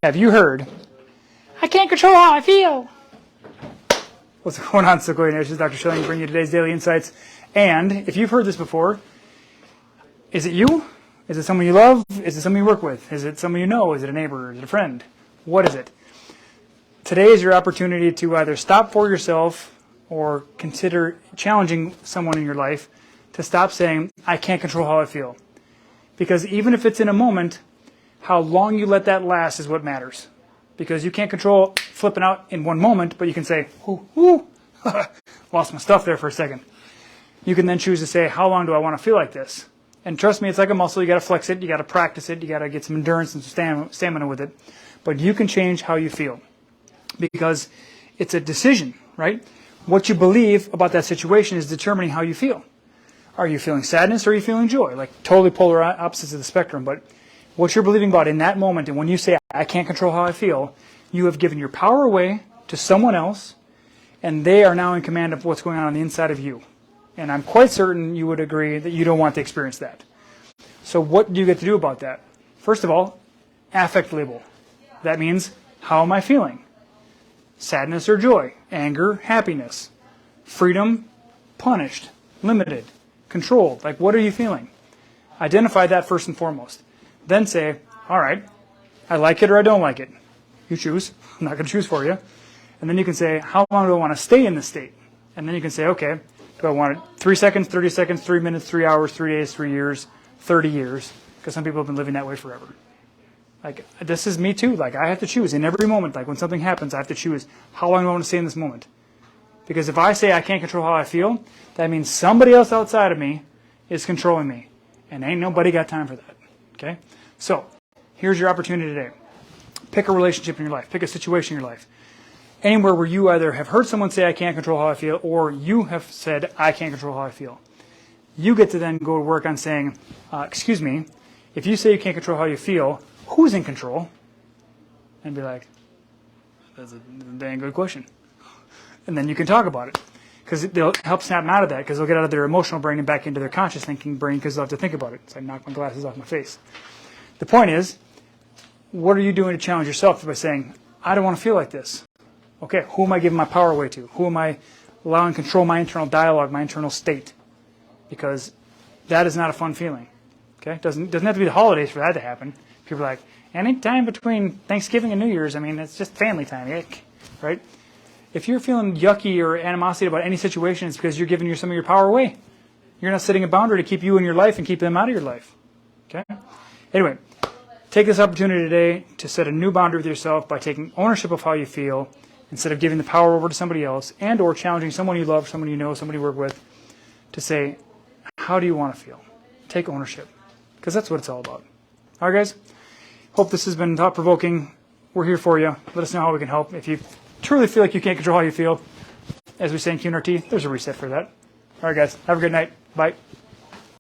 Have you heard, I can't control how I feel? What's going on, Secoya Nation? This is Dr. Schilling bringing you today's Daily Insights. And if you've heard this before, is it you? Is it someone you love? Is it someone you work with? Is it someone you know? Is it a neighbor? Is it a friend? What is it? Today is your opportunity to either stop for yourself or consider challenging someone in your life to stop saying, I can't control how I feel. Because even if it's in a moment, how long you let that last is what matters. Because you can't control flipping out in one moment, but you can say, ooh, lost my stuff there for a second. You can then choose to say, how long do I want to feel like this? And trust me, it's like a muscle. You got to flex it. You got to practice it. You got to get some endurance and some stamina with it. But you can change how you feel because it's a decision, right? What you believe about that situation is determining how you feel. Are you feeling sadness or are you feeling joy? Like totally polar opposites of the spectrum. But what you're believing about in that moment, and when you say, I can't control how I feel, you have given your power away to someone else, and they are now in command of what's going on the inside of you. And I'm quite certain you would agree that you don't want to experience that. So what do you get to do about that? First of all, affect label. That means, how am I feeling? Sadness or joy? Anger, happiness? Freedom, punished, limited, controlled? Like, what are you feeling? Identify that first and foremost. Then say, all right, I like it or I don't like it. You choose. I'm not going to choose for you. And then you can say, how long do I want to stay in this state? And then you can say, okay, do I want it 3 seconds, 30 seconds, 3 minutes, 3 hours, 3 days, 3 years, 30 years? Because some people have been living that way forever. Like, this is me too. Like, I have to choose in every moment. Like, when something happens, I have to choose how long do I want to stay in this moment. Because if I say I can't control how I feel, that means somebody else outside of me is controlling me. And ain't nobody got time for that. Okay? So, here's your opportunity today. Pick a relationship in your life. Pick a situation in your life. Anywhere where you either have heard someone say, I can't control how I feel, or you have said, I can't control how I feel. You get to then go to work on saying, excuse me, if you say you can't control how you feel, who's in control? And be like, that's a dang good question. And then you can talk about it. Because they'll help snap them out of that, because they'll get out of their emotional brain and back into their conscious thinking brain, because they'll have to think about it. So I knock my glasses off my face. The point is, what are you doing to challenge yourself by saying, I don't want to feel like this? Okay, who am I giving my power away to? Who am I allowing to control my internal dialogue, my internal state? Because that is not a fun feeling. Okay, doesn't have to be the holidays for that to happen. People are like, any time between Thanksgiving and New Year's, I mean, it's just family time, right? If you're feeling yucky or animosity about any situation, it's because you're giving some of your power away. You're not setting a boundary to keep you in your life and keep them out of your life. Okay? Anyway, take this opportunity today to set a new boundary with yourself by taking ownership of how you feel instead of giving the power over to somebody else and or challenging someone you love, someone you know, somebody you work with to say, how do you want to feel? Take ownership, because that's what it's all about. All right, guys? Hope this has been thought-provoking. We're here for you. Let us know how we can help. If you truly feel like you can't control how you feel, as we say in QNRT, there's a reset for that. All right, guys. Have a good night. Bye.